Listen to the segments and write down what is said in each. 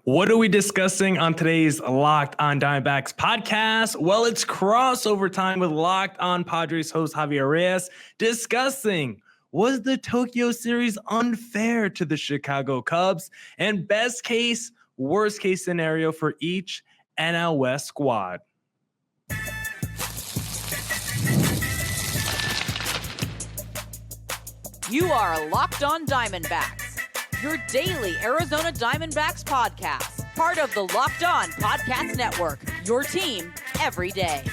What are we discussing on today's Locked On Diamondbacks podcast? Well, it's crossover time with Locked On Padres host Javier Reyes discussing, was the Tokyo series unfair to the Chicago Cubs? And best case, worst case scenario for each NL West squad. You are Locked On Diamondbacks, your daily Arizona Diamondbacks podcast, part of the Locked On Podcast Network, your team every day.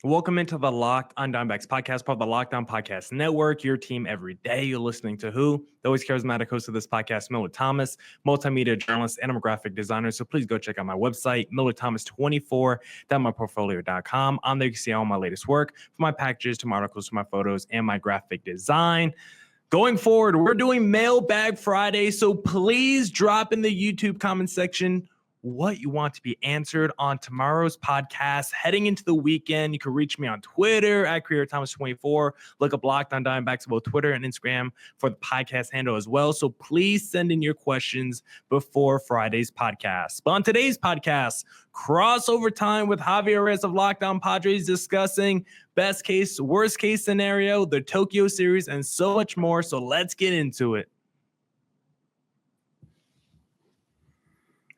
Welcome into the Locked On Diamondbacks podcast, part of the Locked On Podcast Network, your team every day. You're listening to who? The always charismatic host of this podcast, Miller Thomas, multimedia journalist and I'm a graphic designer. So please go check out my website, millerthomas24.myportfolio.com. On there, you can see all my latest work, from my packages to my articles to my photos and my graphic design. Going forward, we're doing Mailbag Friday, so please drop in the YouTube comment section what you want to be answered on tomorrow's podcast. Heading into the weekend, you can reach me on Twitter at CreatorThomas24. Look up Locked On Diamondbacks, both Twitter and Instagram, for the podcast handle as well. So please send in your questions before Friday's podcast. But on today's podcast, crossover time with Javier Reyes of Locked On Padres, discussing best case, worst case scenario, the Tokyo series, and so much more. So let's get into it.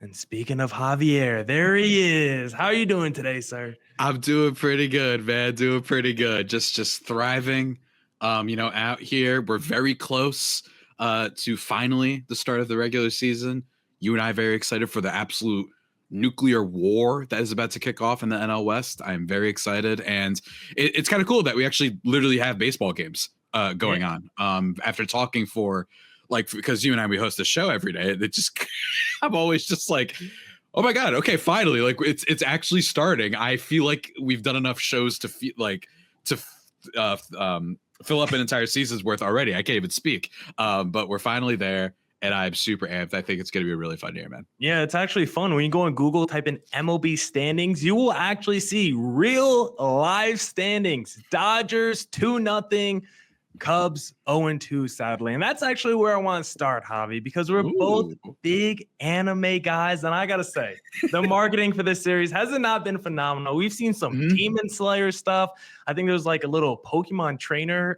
And speaking of Javier, there he is. How are you doing today, sir? I'm doing pretty good, man. Doing pretty good. Just thriving. Out here, we're very close to finally the start of the regular season. You and I are very excited for the absolute nuclear war that is about to kick off in the NL West. I'm very excited, and it's kind of cool that we actually literally have baseball games going on. After talking for because you and I, we host a show every day. It just, I'm always just like, oh my God, okay, finally, it's actually starting. I feel like we've done enough shows to feel fill up an entire season's worth already. I can't even speak, but we're finally there. And I'm super amped. I think it's going to be a really fun year, man. Yeah, it's actually fun. When you go on Google, type in MLB standings, you will actually see real live standings. Dodgers 2-0, Cubs 0-2, sadly. And that's actually where I want to start, Javi, because we're both big anime guys. And I got to say, the marketing for this series has not been phenomenal. We've seen some Demon Slayer stuff. I think there's like a little Pokemon trainer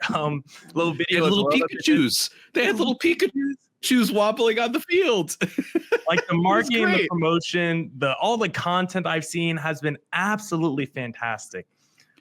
little video. Little Pikachus. They had little Pikachus wobbling on the field. Like the marketing, the promotion, all the content I've seen has been absolutely fantastic.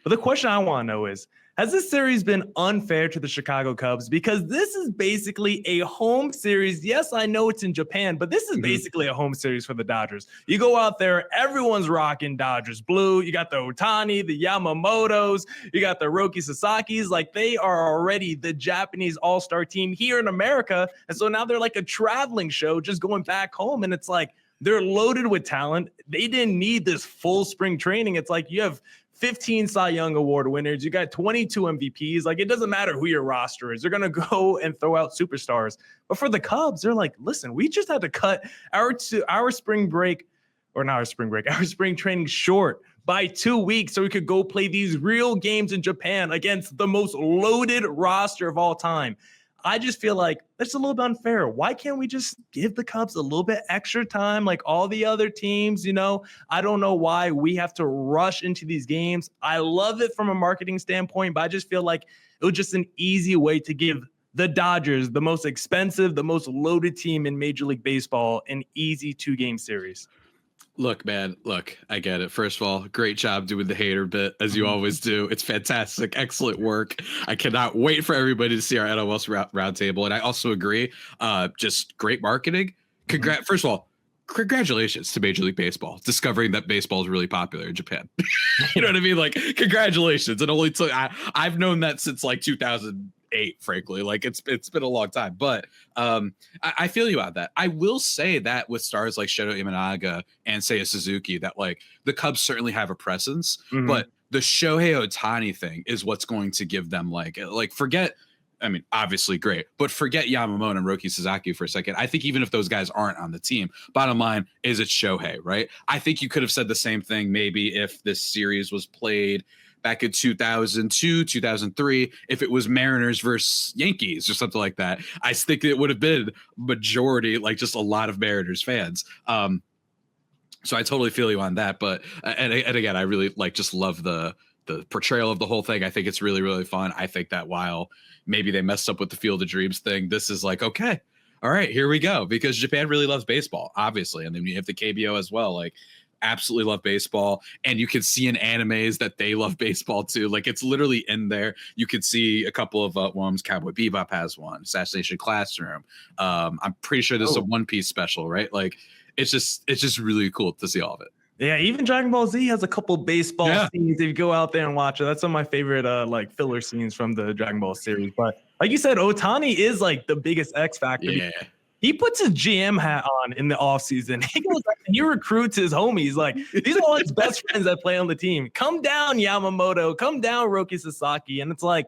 But the question I want to know is, has this series been unfair to the Chicago Cubs? Because this is basically a home series. Yes, I know it's in Japan, but this is basically a home series for the Dodgers. You go out there, everyone's rocking Dodgers blue. You got the Ohtani, the Yamamotos, you got the Roki Sasakis. Like, they are already the Japanese all-star team here in America. And so now they're like a traveling show just going back home. And it's like, they're loaded with talent. They didn't need this full spring training. It's like you have 15 Cy Young Award winners. You got 22 MVPs. Like, it doesn't matter who your roster is. They're going to go and throw out superstars. But for the Cubs, they're like, listen, we just had to cut our spring training short by 2 weeks so we could go play these real games in Japan against the most loaded roster of all time. I just feel like that's a little bit unfair. Why can't we just give the Cubs a little bit extra time like all the other teams? I don't know why we have to rush into these games. I love it from a marketing standpoint, but I just feel like it was just an easy way to give the Dodgers, the most expensive, the most loaded team in Major League Baseball, an easy 2-game series. Look, man, I get it. First of all, great job doing the hater bit, as you always do. It's fantastic. Excellent work. I cannot wait for everybody to see our NOS roundtable. And I also agree, just great marketing. First of all, congratulations to Major League Baseball discovering that baseball is really popular in Japan. You know what I mean? Like, congratulations. It only took, I've known that since like 2008, frankly. Like, it's been a long time, but I feel you on that. I will say that with stars like Shoto Imanaga and Seiya Suzuki, that like the Cubs certainly have a presence, but the Shohei Ohtani thing is what's going to give them like forget. I mean, obviously great, but forget Yamamoto and Roki Sasaki for a second. I think even if those guys aren't on the team, bottom line is it's Shohei, right? I think you could have said the same thing maybe if this series was played back in 2002, 2003, if it was Mariners versus Yankees or something like that. I think it would have been majority, like just a lot of Mariners fans. So I totally feel you on that. But and again, I really just love the portrayal of the whole thing. I think it's really, really fun. I think that while maybe they messed up with the Field of Dreams thing, this is like, okay, all right, here we go. Because Japan really loves baseball, obviously. And then you have the KBO as well. Like, absolutely love baseball. And you can see in animes that they love baseball too. Like, it's literally in there. You could see a couple of ones. Cowboy Bebop has one. Assassination Classroom. I'm pretty sure this is a One Piece special, right? Like, it's just really cool to see all of it. Yeah, even Dragon Ball Z has a couple baseball scenes if you go out there and watch it. That's some of my favorite like filler scenes from the Dragon Ball series. But like you said, Otani is like the biggest X factor. Yeah. He puts his GM hat on in the offseason. He goes out and he recruits his homies. Like, these are all his best friends that play on the team. Come down, Yamamoto. Come down, Roki Sasaki. And it's like,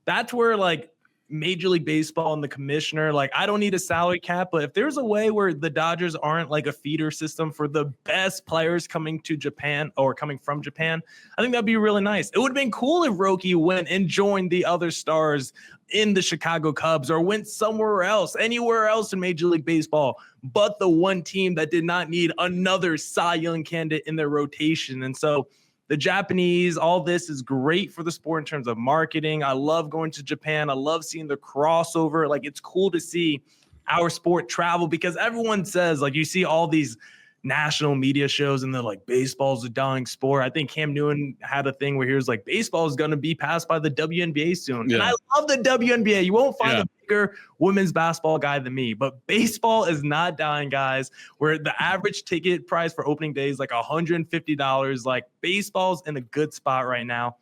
that's where like Major League Baseball and the commissioner, like, I don't need a salary cap, but if there's a way where the Dodgers aren't like a feeder system for the best players coming to Japan or coming from Japan, I think that'd be really nice. It would have been cool if Roki went and joined the other stars in the Chicago Cubs or went somewhere else, anywhere else in Major League Baseball, but the one team that did not need another Cy Young candidate in their rotation. And so the Japanese, all this is great for the sport in terms of marketing. I love going to Japan. I love seeing the crossover. Like, it's cool to see our sport travel because everyone says, like, you see all these national media shows and they're like, baseball's a dying sport. I think Cam Newton had a thing where he was like, baseball is going to be passed by the WNBA soon. Yeah. And I love the WNBA. You won't find a bigger women's basketball guy than me, but baseball is not dying, guys, where the average ticket price for opening day is like $150. Like, baseball's in a good spot right now.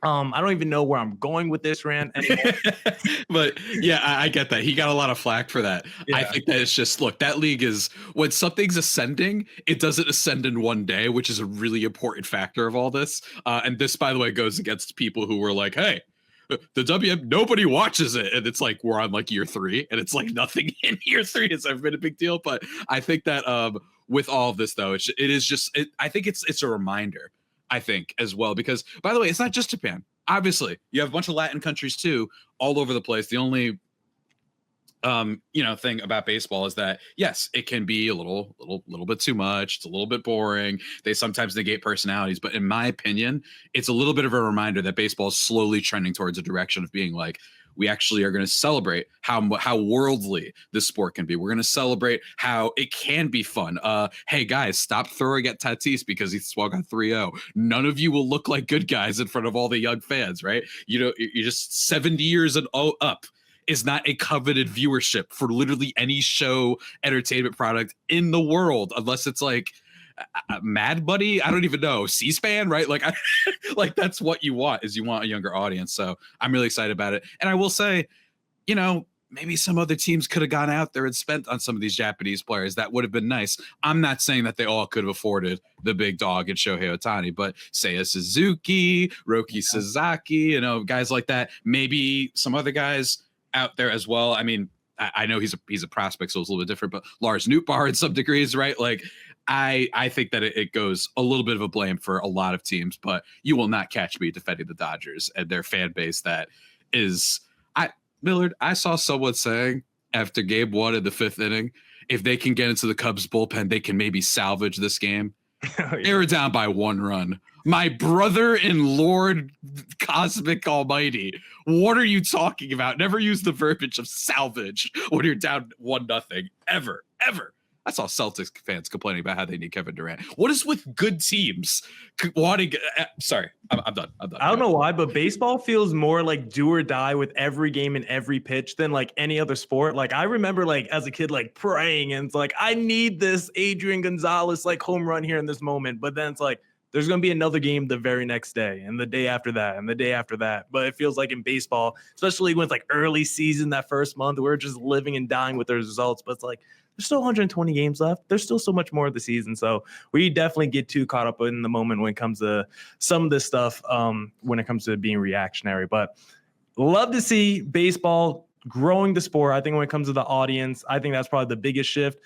I don't even know where I'm going with this rant anymore. But yeah, I get that. He got a lot of flack for that. Yeah. I think that it's just, look, that league is, when something's ascending, it doesn't ascend in one day, which is a really important factor of all this. And this, by the way, goes against people who were like, hey, the WM, nobody watches it. And it's like, we're on like year 3 and it's like nothing in year 3 has ever been a big deal. But I think that with all of this, though, I think it's a reminder, I think, as well, because, by the way, it's not just Japan. Obviously, you have a bunch of Latin countries too, all over the place. The only thing about baseball is that, yes, it can be a little bit too much. It's a little bit boring. They sometimes negate personalities, but in my opinion, it's a little bit of a reminder that baseball is slowly trending towards a direction of being like, we actually are going to celebrate how worldly this sport can be. We're going to celebrate how it can be fun. Hey, guys, stop throwing at Tatis because he swung on 3-0. None of you will look like good guys in front of all the young fans, right? You're just 70 years and up is not a coveted viewership for literally any show entertainment product in the world, unless it's like Mad Buddy, I don't even know, C-SPAN, right? Like, like that's what you want, is you want a younger audience. So I'm really excited about it. And I will say, maybe some other teams could have gone out there and spent on some of these Japanese players. That would have been nice. I'm not saying that they all could have afforded the big dog in Shohei Ohtani, but Seiya Suzuki, Roki Sasaki, guys like that. Maybe some other guys out there as well. I mean, I know he's a prospect, so it's a little bit different, but Lars Nootbaar in some degrees, right? Like, I think that it goes a little bit of a blame for a lot of teams, but you will not catch me defending the Dodgers and their fan base. That is, Millard, I saw someone saying after game 1 in the 5th inning, if they can get into the Cubs bullpen, they can maybe salvage this game. They were down by 1 run. My brother and Lord Cosmic Almighty, what are you talking about? Never use the verbiage of salvage when you're down 1-0. Ever. I saw Celtics fans complaining about how they need Kevin Durant. What is with good teams wanting? Sorry, I'm done. I don't know why, but baseball feels more like do or die with every game and every pitch than like any other sport. Like, I remember like as a kid, like praying and it's like, I need this Adrian Gonzalez like home run here in this moment. But then it's like, there's going to be another game the very next day and the day after that and the day after that. But it feels like in baseball, especially when it's like early season, that first month, we're just living and dying with the results. But it's like, there's still 120 games left. There's still so much more of the season. So we definitely get too caught up in the moment when it comes to some of this stuff, when it comes to being reactionary. But love to see baseball growing the sport. I think when it comes to the audience, I think that's probably the biggest shift.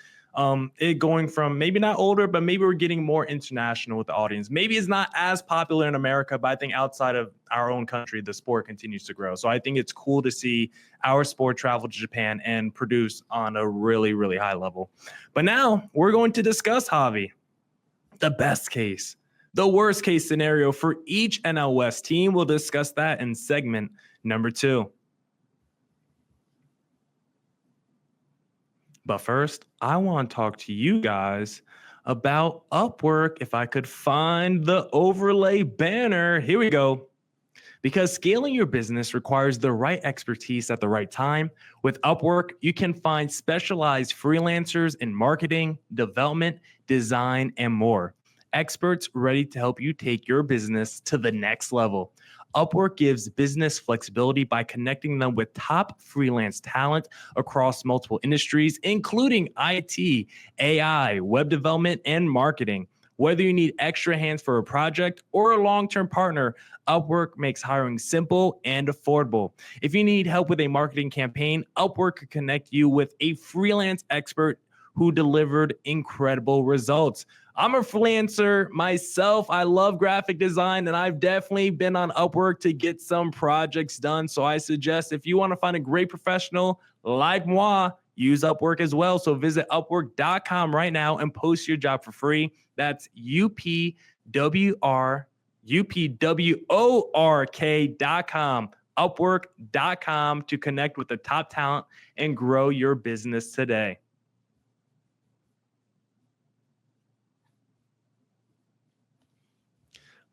it going from maybe not older, but maybe we're getting more international with the audience. Maybe it's not as popular in America, but I think outside of our own country, the sport continues to grow. So I think it's cool to see our sport travel to Japan and produce on a really, really high level. But now we're going to discuss, Javi, the best case, the worst case scenario for each NL West team. We'll discuss that in segment number 2. But first, I want to talk to you guys about Upwork. If I could find the overlay banner. Here we go. Because scaling your business requires the right expertise at the right time. With Upwork, you can find specialized freelancers in marketing, development, design, and more. Experts ready to help you take your business to the next level. Upwork gives business flexibility by connecting them with top freelance talent across multiple industries, including IT, AI, web development, and marketing. Whether you need extra hands for a project or a long-term partner, Upwork makes hiring simple and affordable. If you need help with a marketing campaign, Upwork could connect you with a freelance expert who delivered incredible results. I'm a freelancer myself. I love graphic design, and I've definitely been on Upwork to get some projects done. So I suggest if you want to find a great professional like moi, use Upwork as well. So visit upwork.com right now and post your job for free. That's upwork.com, upwork.com to connect with the top talent and grow your business today.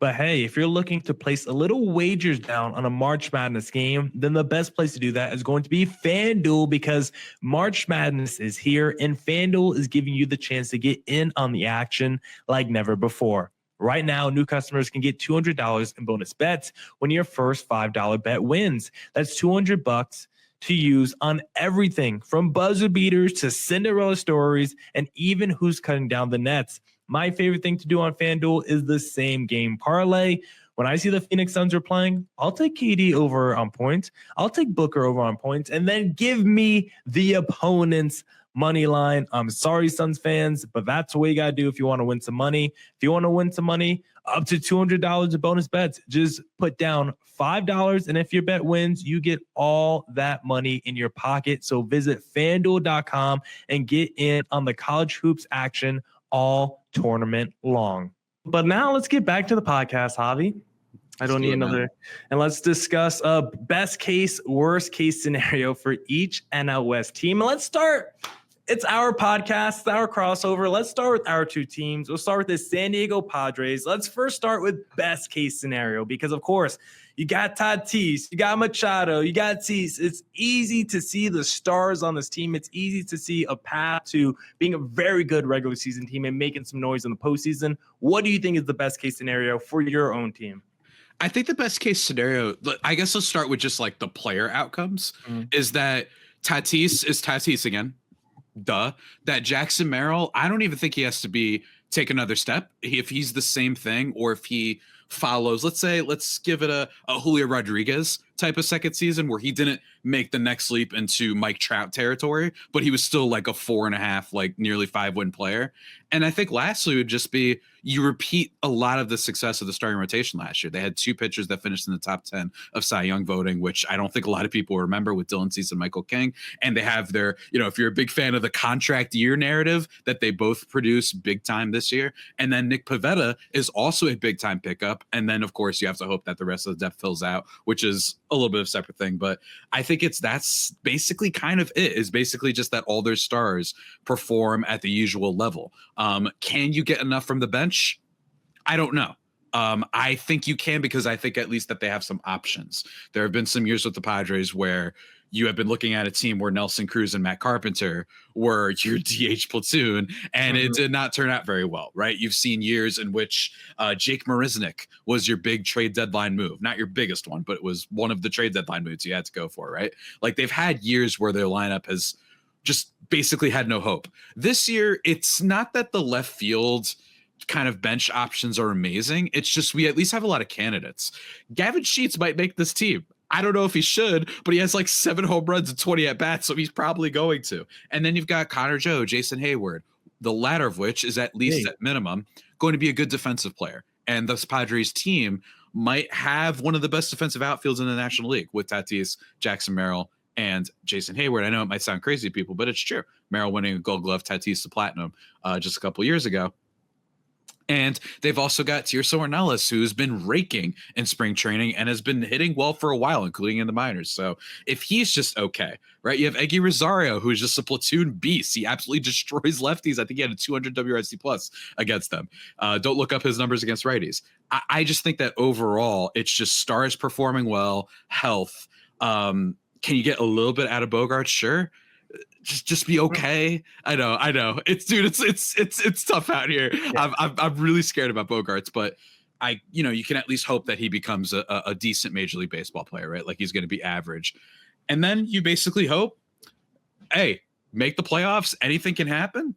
But hey, if you're looking to place a little wagers down on a March Madness game, then the best place to do that is going to be FanDuel, because March Madness is here and FanDuel is giving you the chance to get in on the action like never before. Right now, new customers can get $200 in bonus bets when your first $5 bet wins. That's $200 to use on everything from buzzer beaters to Cinderella stories and even who's cutting down the nets. My favorite thing to do on FanDuel is the same game parlay. When I see the Phoenix Suns are playing, I'll take KD over on points. I'll take Booker over on points, and then give me the opponent's money line. I'm sorry, Suns fans, but that's what you got to do if you want to win some money. If you want to win some money, up to $200 of bonus bets, just put down $5, and if your bet wins, you get all that money in your pocket. So visit FanDuel.com and get in on the college hoops action all tournament long. But now let's get back to the podcast, Javi. I don't need another. And let's discuss a best case, worst case scenario for each NL West team. And let's start. It's our podcast, our crossover. Let's start with our two teams. We'll start with the San Diego Padres. Let's first start with best case scenario, because of course you got Tatis, you got Machado, you got Cease. It's easy to see the stars on this team. It's easy to see a path to being a very good regular season team and making some noise in the postseason. What do you think is the best case scenario for your own team? I think the best case scenario, I guess let's start with just like the player outcomes, is that Tatis is Tatis again. Duh. That Jackson Merrill, I don't even think he has to take another step. If he's the same thing, or if he follows, let's give it a Julio Rodriguez type of second season where he didn't make the next leap into Mike Trout territory, but he was still like a 4.5, like nearly 5-win player. And I think lastly would just be you repeat a lot of the success of the starting rotation last year. They had 2 pitchers that finished in the top 10 of Cy Young voting, which I don't think a lot of people remember, with Dylan Cease and Michael King. And they have their, if you're a big fan of the contract year narrative, that they both produce big time this year. And then Nick Pivetta is also a big time pickup. And then of course you have to hope that the rest of the depth fills out, which is a little bit of a separate thing. But I think that's basically kind of it, is basically just that all their stars perform at the usual level. Can you get enough from the bench? I don't know. I think you can, because I think at least that they have some options. There have been some years with the Padres where you have been looking at a team where Nelson Cruz and Matt Carpenter were your DH platoon, and it did not turn out very well, right? You've seen years in which Jake Marisnick was your big trade deadline move. Not your biggest one, but it was one of the trade deadline moves you had to go for, right? Like, they've had years where their lineup has just basically had no hope. This year, it's not that the left field kind of bench options are amazing. It's just we at least have a lot of candidates. Gavin Sheets might make this team. I don't know if he should, but he has like 7 home runs and 20 at bats, so he's probably going to. And then you've got Connor Joe, Jason Hayward, the latter of which is at least at minimum going to be a good defensive player. And this Padres team might have one of the best defensive outfields in the National League with Tatis, Jackson Merrill, and Jason Hayward. I know it might sound crazy to people, but it's true. Merrill winning a Gold Glove, Tatis the Platinum just a couple years ago. And they've also got Tirso Ornelas, who's been raking in spring training and has been hitting well for a while, including in the minors. So if he's just okay, right? You have Eggy Rosario, who is just a platoon beast. He absolutely destroys lefties. I think he had a 200 WRC plus against them. Don't look up his numbers against righties. I just think that overall, it's just stars performing well, health. Can you get a little bit out of Bogaerts? Sure. Just be okay. I know. It's tough out here. Yeah. I'm really scared about Bogaerts, but you can at least hope that he becomes a decent Major League Baseball player, right? Like he's going to be average. And then you basically hope, hey, make the playoffs. Anything can happen.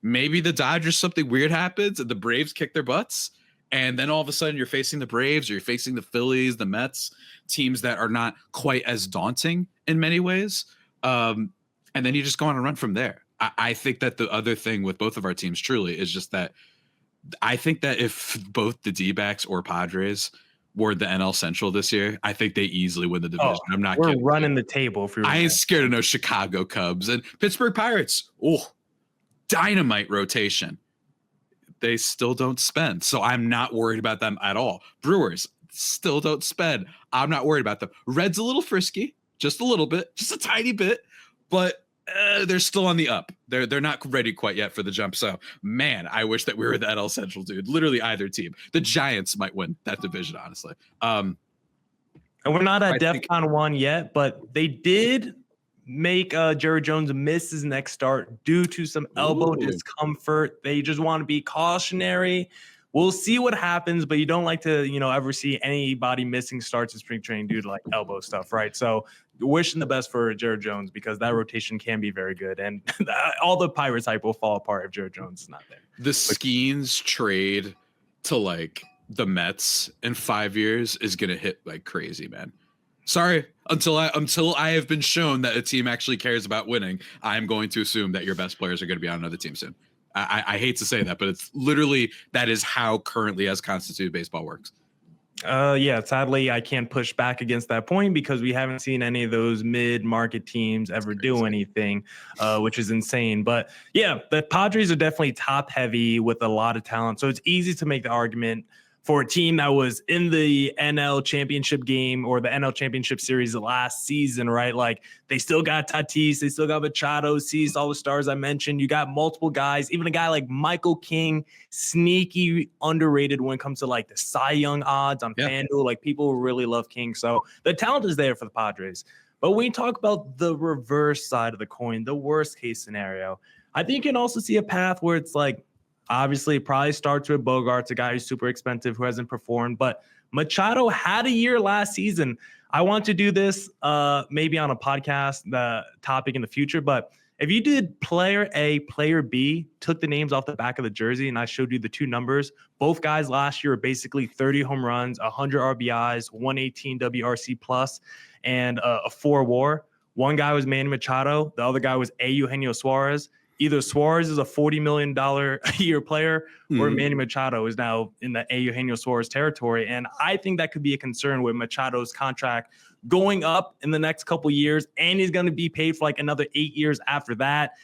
Maybe the Dodgers, something weird happens and the Braves kick their butts. And then all of a sudden you're facing the Braves or you're facing the Phillies, the Mets, teams that are not quite as daunting in many ways. And then you just go on a run from there. I think that the other thing with both of our teams truly is just that I think that if both the D-backs or Padres were the NL Central this year, I think they easily win the division. I'm not kidding. We're running the table. I ain't scared of no Chicago Cubs and Pittsburgh Pirates. Oh, dynamite rotation. They still don't spend. So I'm not worried about them at all. Brewers still don't spend. I'm not worried about them. Reds a little frisky, just a little bit, just a tiny bit. But they're still on the up. They're not ready quite yet for the jump. So, man, I wish that we were the NL Central, dude. Literally either team. The Giants might win that division, honestly. And we're not at DEFCON 1 yet, but they did make Jared Jones miss his next start due to some elbow discomfort. They just want to be cautionary. We'll see what happens, but you don't like to, ever see anybody missing starts in spring training due to like elbow stuff, right? So wishing the best for Jared Jones because that rotation can be very good. And all the Pirates hype will fall apart if Jared Jones is not there. The Skeens trade to like the Mets in 5 years is going to hit like crazy, man. Sorry, until I have been shown that a team actually cares about winning, I'm going to assume that your best players are going to be on another team soon. I hate to say that, but it's literally that is how currently as constituted baseball works. Sadly, I can't push back against that point because we haven't seen any of those mid-market teams ever do anything, which is insane. But yeah, the Padres are definitely top-heavy with a lot of talent, so it's easy to make the argument for a team that was in the NL championship game or the NL championship series last season, right? Like they still got Tatis, they still got Machado, Cease, all the stars I mentioned. You got multiple guys, even a guy like Michael King, sneaky underrated when it comes to like the Cy Young odds on FanDuel. Like people really love King. So the talent is there for the Padres. But when you talk about the reverse side of the coin, the worst case scenario, I think you can also see a path where it's like, obviously, it probably starts with Bogaerts, a guy who's super expensive, who hasn't performed. But Machado had a year last season. I want to do this maybe on a podcast, the topic in the future. But if you did player A, player B, took the names off the back of the jersey, and I showed you the two numbers, both guys last year were basically 30 home runs, 100 RBIs, 118 WRC plus, and a 4 WAR. One guy was Manny Machado. The other guy was Eugenio Suarez. Either Suarez is a $40 million a year player or Manny Machado is now in the Eugenio Suarez territory. And I think that could be a concern with Machado's contract going up in the next couple years. And he's going to be paid for like another 8 years after that.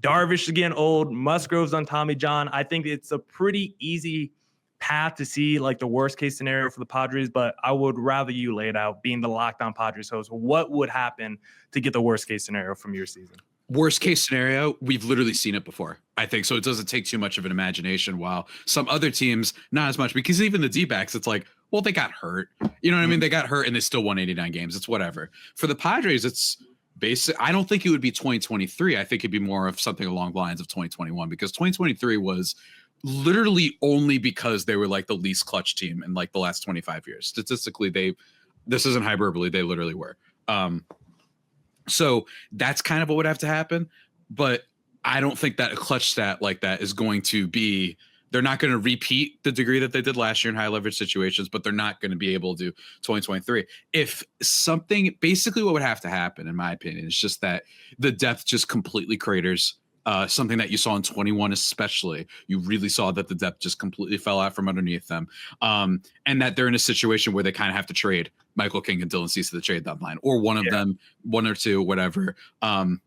Darvish is getting old. Musgrove's on Tommy John. I think it's a pretty easy path to see like the worst case scenario for the Padres, but I would rather you lay it out being the Locked On Padres host. What would happen to get the worst case scenario from your season? Worst case scenario, we've literally seen it before, I think. So it doesn't take too much of an imagination, while some other teams, not as much, because even the D-backs, it's like, well, they got hurt. You know what I mean? They got hurt and they still won 89 games. It's whatever. For the Padres, it's basic. I don't think it would be 2023. I think it'd be more of something along the lines of 2021, because 2023 was literally only because they were like the least clutch team in like the last 25 years. Statistically, this isn't hyperbole. They literally were. So that's kind of what would have to happen. But I don't think that a clutch stat like that is going to be, they're not going to repeat the degree that they did last year in high leverage situations, but they're not going to be able to do 2023. If something, basically what would have to happen, in my opinion, is just that the depth just completely craters. something that you saw in 21 especially. You really saw that the depth just completely fell out from underneath them, and that they're in a situation where they kind of have to trade Michael King and Dylan Cease to the trade deadline, or one of them, one or two, whatever. And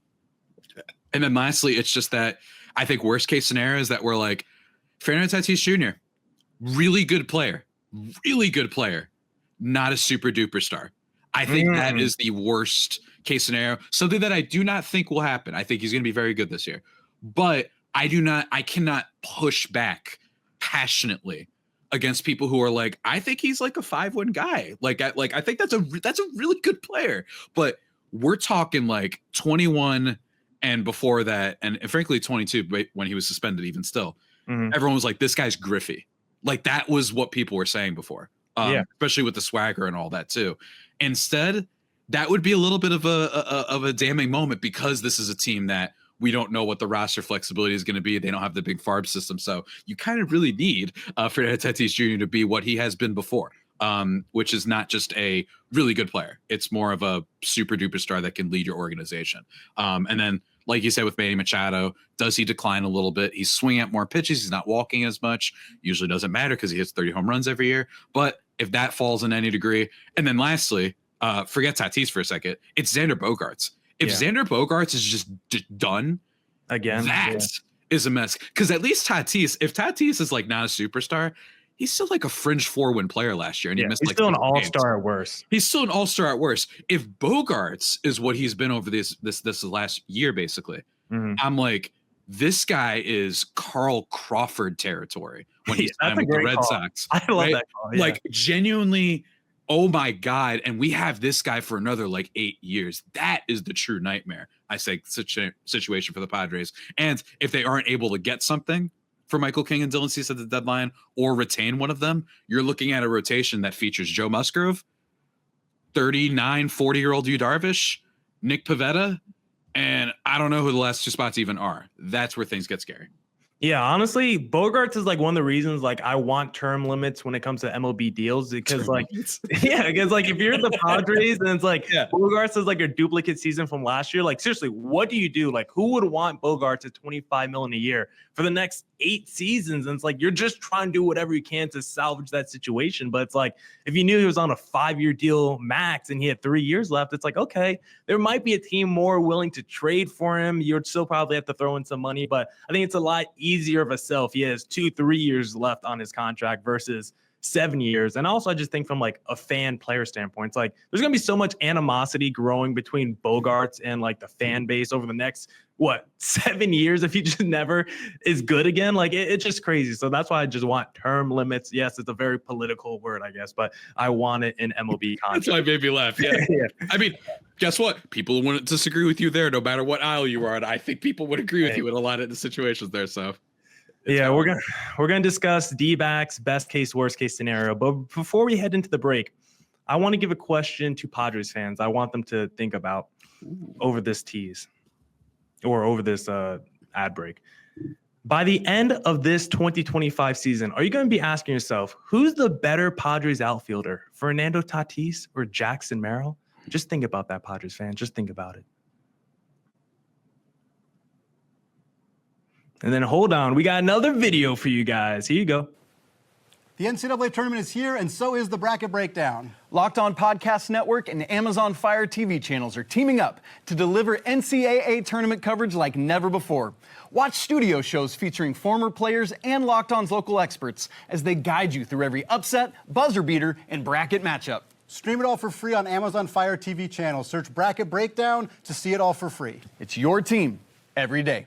then lastly, it's just that I think worst case scenario is that we're like, Fernando Tatis Jr., really good player, not a super duper star. I think that is the worst case scenario. Something that I do not think will happen. I think he's going to be very good this year, but I cannot push back passionately against people who are like, I think he's like a 5-win guy. I think that's a really good player, but we're talking like 21 and before that, and frankly 22 when he was suspended. Even still, everyone was like, this guy's Griffey. Like that was what people were saying before, especially with the swagger and all that too. Instead, that would be a little bit of a damning moment, because this is a team that we don't know what the roster flexibility is going to be. They don't have the big farm system, so you kind of really need Fernando Tatis Jr. to be what he has been before, which is not just a really good player. It's more of a super duper star that can lead your organization. And then, like you said with Manny Machado, does he decline a little bit? He's swinging at more pitches. He's not walking as much. Usually doesn't matter because he hits 30 home runs every year. But if that falls in any degree, and then lastly, forget Tatis for a second, it's Xander Bogaerts. If Xander Bogaerts is just done again, that is a mess. Because at least Tatis, if Tatis is like not a superstar, he's still like a fringe 4-win player last year, and he missed like still an all-star at worst. He's still an all-star at worst. If Bogaerts is what he's been over this last year, basically, I'm like, this guy is Carl Crawford territory when he's time with the Red Sox. I love that call. Yeah. Like genuinely, oh my God. And we have this guy for another like 8 years. That is the true nightmare, I say, situation for the Padres. And if they aren't able to get something for Michael King and Dylan Cease at the deadline, or retain one of them, you're looking at a rotation that features Joe Musgrove, 39, 40-year-old Yu Darvish, Nick Pivetta, and I don't know who the last two spots even are. That's where things get scary. Yeah, honestly, Bogaerts is like one of the reasons like I want term limits when it comes to MLB deals, because because like if you're the Padres and it's like Bogaerts is like a duplicate season from last year, like seriously, what do you do? Like who would want Bogaerts at $25 million a year for the next 8 seasons? And it's like you're just trying to do whatever you can to salvage that situation. But it's like if you knew he was on a 5-year deal max and he had 3 years left, it's like, okay, there might be a team more willing to trade for him. You'd still probably have to throw in some money, but I think it's a lot easier of a sell if he has 2-3 years left on his contract versus 7 years. And also I just think from like a fan player standpoint, it's like there's gonna be so much animosity growing between Bogaerts and like the fan base over the next 7 years if he just never is good again. Like it's just crazy. So that's why I just want term limits. Yes, it's a very political word, I guess, but I want it in MLB contracts. That's why it made me laugh. Yeah. I mean, guess what? People wouldn't disagree with you there, no matter what aisle you are on. I think people would agree with you in a lot of the situations there. So we're gonna discuss D-backs, best case, worst case scenario. But before we head into the break, I want to give a question to Padres fans. I want them to think about over this tease or over this ad break. By the end of this 2025 season, are you going to be asking yourself, who's the better Padres outfielder, Fernando Tatis or Jackson Merrill? Just think about that, Padres fans. Just think about it. And then hold on, we got another video for you guys. Here you go. The NCAA tournament is here, and so is the bracket breakdown. Locked On Podcast Network and Amazon Fire TV channels are teaming up to deliver NCAA tournament coverage like never before. Watch studio shows featuring former players and Locked On's local experts as they guide you through every upset, buzzer beater, and bracket matchup. Stream it all for free on Amazon Fire TV channel. Search Bracket Breakdown to see it all for free. It's your team every day.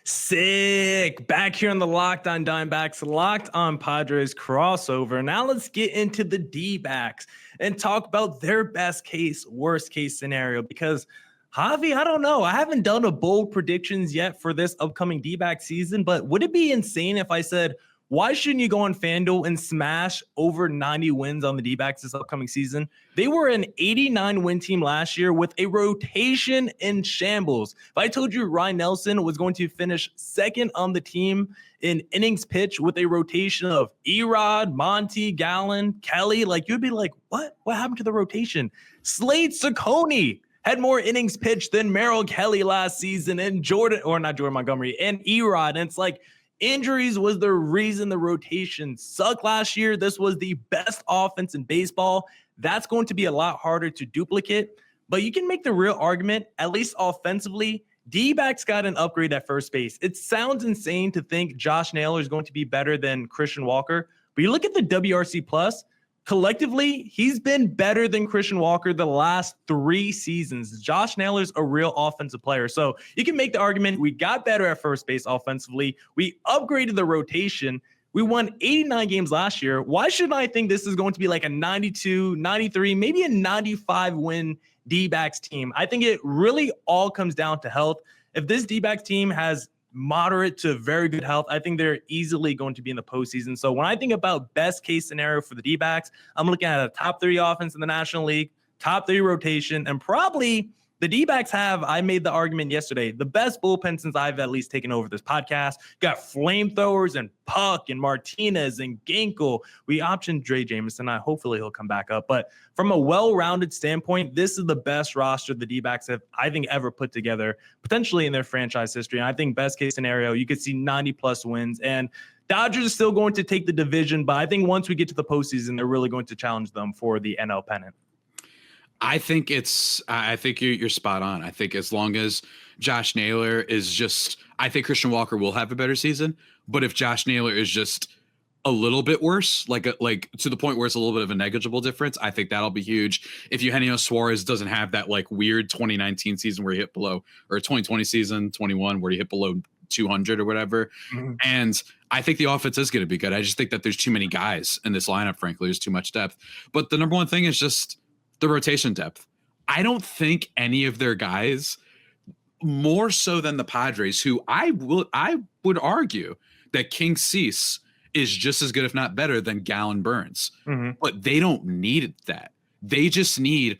Sick. Back here on the Locked On Diamondbacks, Locked On Padres crossover. Now let's get into the D-backs and talk about their best case, worst case scenario. Because Javi, I don't know. I haven't done a bold predictions yet for this upcoming D-back season, but would it be insane if I said, why shouldn't you go on FanDuel and smash over 90 wins on the D-backs this upcoming season? They were an 89-win team last year with a rotation in shambles. If I told you Ryan Nelson was going to finish second on the team in innings pitched with a rotation of Erod, Monty, Gallen, Kelly, like you'd be like, what? What happened to the rotation? Slade Ciccone had more innings pitched than Merrill Kelly last season, and Jordan Montgomery, and Erod. And it's like injuries was the reason the rotation sucked last year. This was the best offense in baseball. That's going to be a lot harder to duplicate, but you can make the real argument, at least offensively, D-backs got an upgrade at first base. It sounds insane to think Josh Naylor is going to be better than Christian Walker, but you look at the WRC plus, collectively, he's been better than Christian Walker the last 3 seasons. Josh Naylor's a real offensive player. So you can make the argument we got better at first base offensively. We upgraded the rotation. We won 89 games last year. Why shouldn't I think this is going to be like a 92, 93, maybe a 95 win D-backs team? I think it really all comes down to health. If this D-backs team has moderate to very good health, I think they're easily going to be in the postseason. So when I think about best case scenario for the D-backs, I'm looking at a top 3 offense in the National League, top 3 rotation, and probably the D-backs have, I made the argument yesterday, the best bullpen since I've at least taken over this podcast. Got flamethrowers and Puck and Martinez and Ginkel. We optioned Dre Jameson. Hopefully he'll come back up. But from a well-rounded standpoint, this is the best roster the D-backs have, I think, ever put together, potentially in their franchise history. And I think best case scenario, you could see 90-plus wins. And Dodgers are still going to take the division, but I think once we get to the postseason, they're really going to challenge them for the NL pennant. I think you're spot on. I think as long as Josh Naylor is just, I think Christian Walker will have a better season, but if Josh Naylor is just a little bit worse, like to the point where it's a little bit of a negligible difference, I think that'll be huge. If Eugenio Suarez doesn't have that like weird 2019 season where he hit below, or 2020 season, 21, where he hit below 200 or whatever. Mm-hmm. And I think the offense is going to be good. I just think that there's too many guys in this lineup, frankly. There's too much depth. But the number one thing is just the rotation depth. I don't think any of their guys, more so than the Padres, who I would argue that King Cease is just as good, if not better, than Gallon Burns. Mm-hmm. But they don't need that. They just need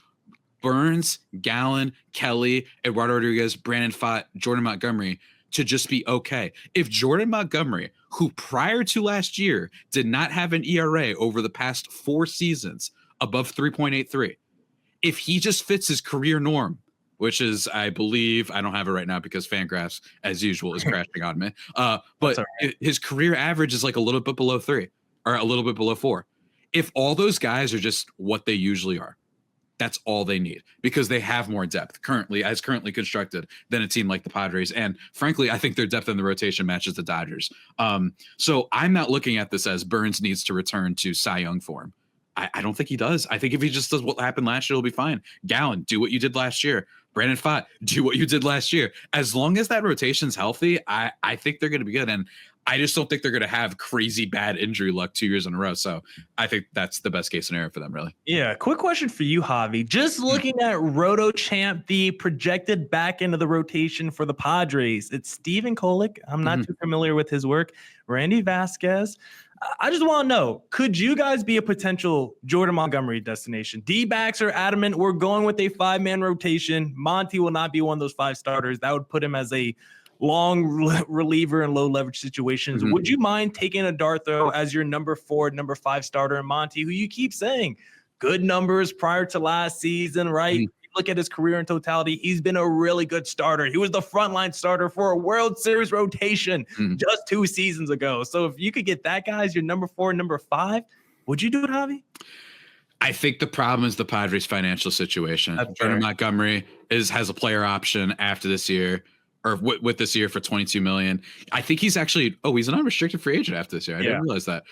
Burns, Gallon, Kelly, Eduardo Rodriguez, Brandon Pfaadt, Jordan Montgomery to just be okay. If Jordan Montgomery, who prior to last year did not have an ERA over the past 4 seasons above 3.83, if he just fits his career norm, which is, I believe, I don't have it right now because Fangraphs, as usual, is crashing on me. But his career average is like a little bit below 3 or a little bit below 4. If all those guys are just what they usually are, that's all they need, because they have more depth currently constructed than a team like the Padres. And frankly, I think their depth in the rotation matches the Dodgers. So I'm not looking at this as Burns needs to return to Cy Young form. I don't think he does. I think if he just does what happened last year, he'll be fine. Gallon, do what you did last year. Brandon Pfaadt, do what you did last year. As long as that rotation's healthy, I think they're going to be good. And I just don't think they're going to have crazy bad injury luck 2 years in a row. So I think that's the best case scenario for them, really. Yeah. Quick question for you, Javi. Just looking at RotoChamp, the projected back end of the rotation for the Padres, it's Steven Kolick. I'm not too familiar with his work. Randy Vasquez. I just want to know, could you guys be a potential Jordan Montgomery destination? D-backs are adamant we're going with a 5-man rotation. Monty will not be one of those 5 starters. That would put him as a long reliever in low leverage situations. Mm-hmm. Would you mind taking a dart throw as your number 4, number 5 starter in Monty, who you keep saying good numbers prior to last season, right? Mm-hmm. Look at his career in totality. He's been a really good starter. He was the frontline starter for a World Series rotation just 2 seasons ago. So if you could get that guy as your number 4, number 5, would you do it, Javi? I think the problem is the Padres' financial situation. Jordan Montgomery has a player option after this year, or with this year for $22 million. I think he's actually, he's an unrestricted free agent after this year. I didn't realize that.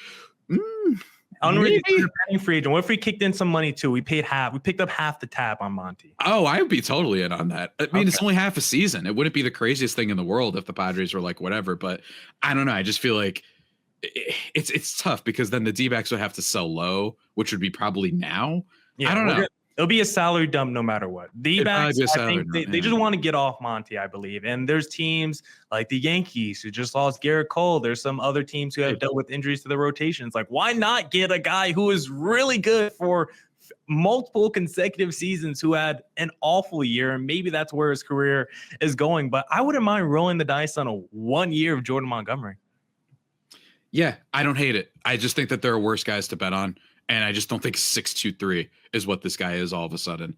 Unrestricted free agent. What if we kicked in some money too? We paid half. We picked up half the tab on Monty. Oh, I would be totally in on that. I mean, It's only half a season. It wouldn't be the craziest thing in the world if the Padres were like whatever. But I don't know. I just feel like it's tough, because then the D-backs would have to sell low, which would be probably now. Yeah, I don't know. It'll be a salary dump no matter what. D-backs, I think they just want to get off Monty, I believe. And there's teams like the Yankees who just lost Garrett Cole. There's some other teams who have dealt with injuries to the rotation. It's like, why not get a guy who is really good for multiple consecutive seasons, who had an awful year, and maybe that's where his career is going. But I wouldn't mind rolling the dice on a 1 year of Jordan Montgomery. Yeah, I don't hate it. I just think that there are worse guys to bet on. And I just don't think 6'2", 3 is what this guy is all of a sudden.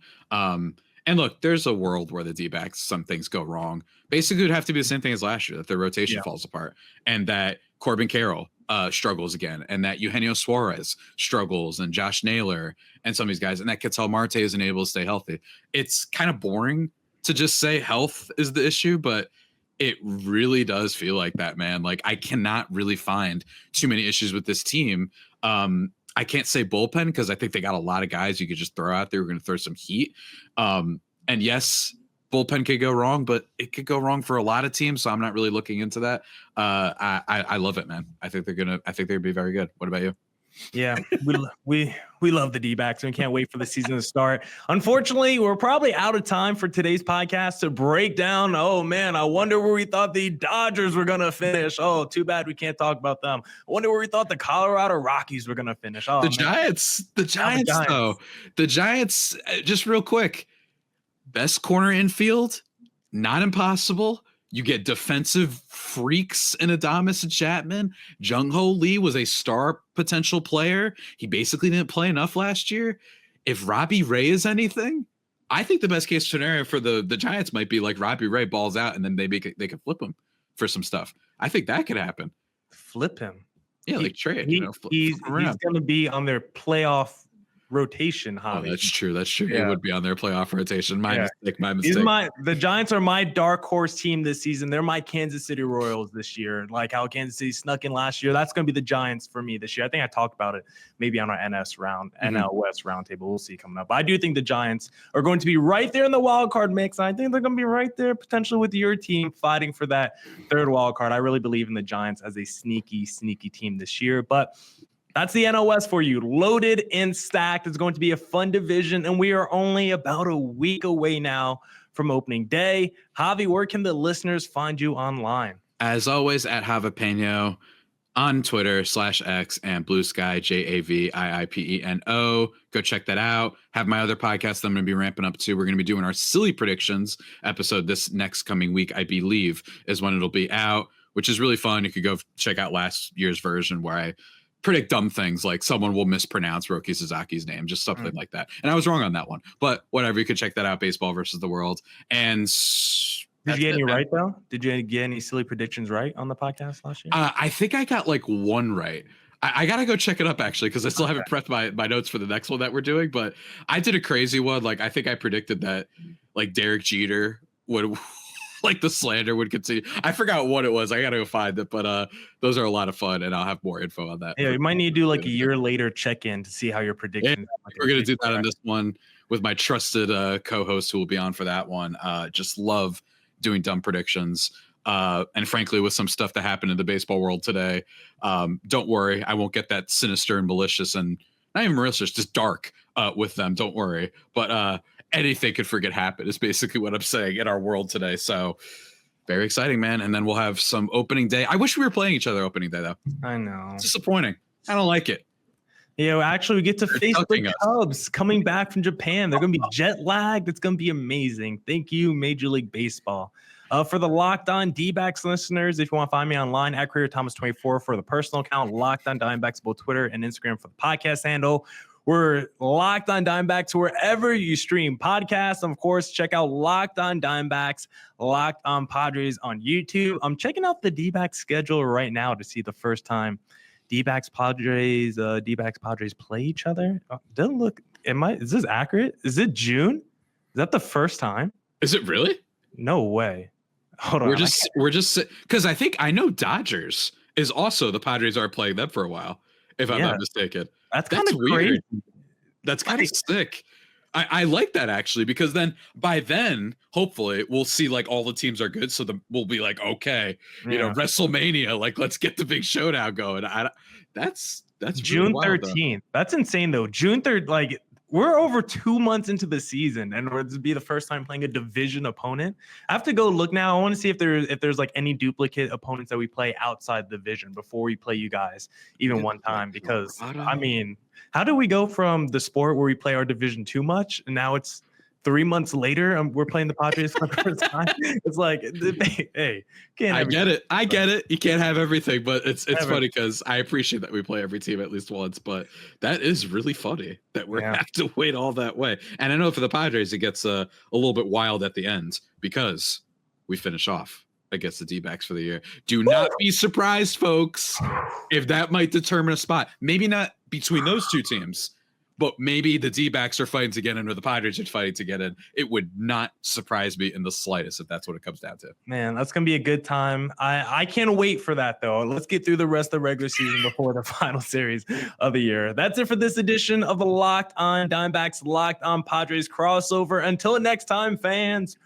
And look, there's a world where the D-backs, some things go wrong. Basically, it would have to be the same thing as last year, that their rotation falls apart, and that Corbin Carroll struggles again, and that Eugenio Suarez struggles, and Josh Naylor, and some of these guys, and that Ketel Marte isn't able to stay healthy. It's kind of boring to just say health is the issue, but it really does feel like that, man. Like, I cannot really find too many issues with this team. I can't say bullpen because I think they got a lot of guys you could just throw out there. We're going to throw some heat. And yes, bullpen could go wrong, but it could go wrong for a lot of teams. So I'm not really looking into that. I love it, man. I think they'd be very good. What about you? Yeah, we love the D-backs, and we can't wait for the season to start. Unfortunately, we're probably out of time for today's podcast to break down. Oh man, I wonder where we thought the Dodgers were gonna finish. Oh, too bad we can't talk about them. I wonder where we thought the Colorado Rockies were gonna finish. Oh, Giants, though. The Giants, just real quick, best corner infield, not impossible. You get defensive freaks in Adames and Chapman. Jung-Ho Lee was a star potential player. He basically didn't play enough last year. If Robbie Ray is anything, I think the best case scenario for the Giants might be like Robbie Ray balls out and then they can flip him for some stuff. I think that could happen. Flip him. Yeah, like trade. He's going to be on their playoff rotation, Javi. Oh, that's true. Yeah. He would be on their playoff rotation. My mistake. The Giants are my dark horse team this season. They're my Kansas City Royals this year. Like how Kansas City snuck in last year. That's going to be the Giants for me this year. I think I talked about it maybe on our NL West roundtable. We'll see coming up. But I do think the Giants are going to be right there in the wild card mix. I think they're going to be right there potentially with your team fighting for that third wild card. I really believe in the Giants as a sneaky team this year. But that's the NL West for you. Loaded and stacked. It's going to be a fun division, and we are only about a week away now from opening day. Javi, where can the listeners find you online? As always, at Javapeno on Twitter /X and Blue Sky, JAVIIPENO. Go check that out. Have my other podcast that I'm going to be ramping up to. We're going to be doing our silly predictions episode this next coming week, I believe, is when it'll be out, which is really fun. You could go check out last year's version where I predict dumb things like someone will mispronounce Roki Suzuki's name, just something like that. And I was wrong on that one, but whatever. You could check that out. Baseball versus the World. And did you get any right though? Did you get any silly predictions right on the podcast last year? I think I got like one right. I got to go check it up actually, because I still haven't prepped my notes for the next one that we're doing, but I did a crazy one. Like I think I predicted that like Derek Jeter would like the slander would continue. I forgot what it was. I gotta go find it, but those are a lot of fun, and I'll have more info on that. Yeah, you might need to do like a year later check-in to see how your predictions. Yeah, we're gonna do that on this one with my trusted co-host who will be on for that one. Just love doing dumb predictions. And frankly, with some stuff that happened in the baseball world today, don't worry, I won't get that sinister and malicious, and not even malicious, just dark with them. Don't worry, but anything could happen is basically what I'm saying in our world today. So very exciting, man. And then we'll have some opening day. I wish we were playing each other opening day though. I know. It's disappointing. I don't like it. Yeah, actually we get to face the Cubs coming back from Japan. They're going to be jet lagged. It's going to be amazing. Thank you, Major League Baseball. For the Locked On D-backs listeners, if you want to find me online at CareerThomas24 for the personal account, Locked On Diamondbacks, both Twitter and Instagram for the podcast handle. We're Locked On Diamondbacks wherever you stream podcasts. Of course, check out Locked On Diamondbacks, Locked On Padres on YouTube. I'm checking out the D-backs schedule right now to see the first time D-backs Padres play each other. Doesn't look. Is this accurate? Is it June? Is that the first time? Is it really? No way. Hold on. We're just because I know Dodgers is also the Padres are playing them for a while, if I'm not mistaken. That's kind of weird. That's kind of sick. I like that actually, because then by then, hopefully, we'll see like all the teams are good. So we'll be like, okay, you know, WrestleMania, like let's get the big showdown going. That's June really 13th. That's insane though. June 3rd, like we're over 2 months into the season, and it'll be the first time playing a division opponent. I have to go look now. I want to see if there's like any duplicate opponents that we play outside the division before we play you guys even one time. Because I mean, how do we go from the sport where we play our division too much, and now it's 3 months later, we're playing the Padres for the first time. It's like, hey, I get it. You can't have everything, but it's funny because I appreciate that we play every team at least once. But that is really funny that we have to wait all that way. And I know for the Padres, it gets a little bit wild at the end because we finish off against the D-backs for the year. Do not be surprised, folks, if that might determine a spot. Maybe not between those two teams, but maybe the D-backs are fighting to get in or the Padres are fighting to get in. It would not surprise me in the slightest if that's what it comes down to. Man, that's going to be a good time. I can't wait for that, though. Let's get through the rest of the regular season before the final series of the year. That's it for this edition of the Locked On Diamondbacks, Locked On Padres crossover. Until next time, fans.